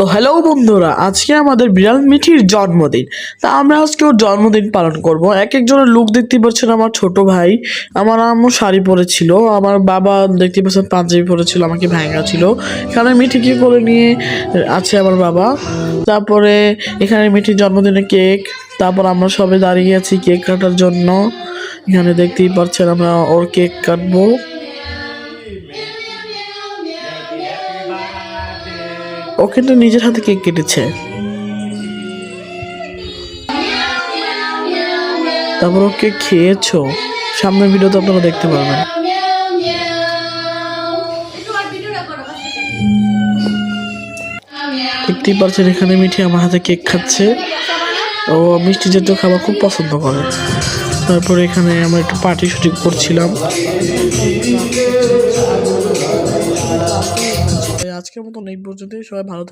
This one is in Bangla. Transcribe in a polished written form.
তো হ্যালো বন্ধুরা, আজকে আমাদের বিড়াল মিঠির জন্মদিন। তা আমরা আজকে ওর জন্মদিন পালন করব। এক একজনের লুক দেখতে পাচ্ছেন। আমার ছোট ভাই, আমার আম্মু শাড়ি পরেছিল, আমার বাবা দেখতে পাচ্ছেন পাঞ্জাবি পরেছিল, আমাকে ভেঙা ছিল। এখানে মিঠিকে করে নিয়ে আছে আমার বাবা। তারপরে এখানে মিঠির জন্মদিনে কেক, তারপর আমরা সবাই দাঁড়িয়ে আছি কেক কাটার জন্য। এখানে দেখতেই পাচ্ছেন আমরা ওর কেক কাটবো। ও কিন্তু নিজের হাতে কেক কেটেছে। তারপর ও কেক খেয়েছো, সামনের ভিডিওতে আপনারা দেখতে পারবেন। দেখতেই পাচ্ছেন এখানে মিঠি আমার হাতে কেক খাচ্ছে। ও মিষ্টি জাতীয় খাবার খুব পছন্দ করে। তারপরে এখানে আমরা একটু পার্টি শুটিং করছিলাম। আজকের মতন এই পর্যন্তই। সবাই ভালো থাকবে।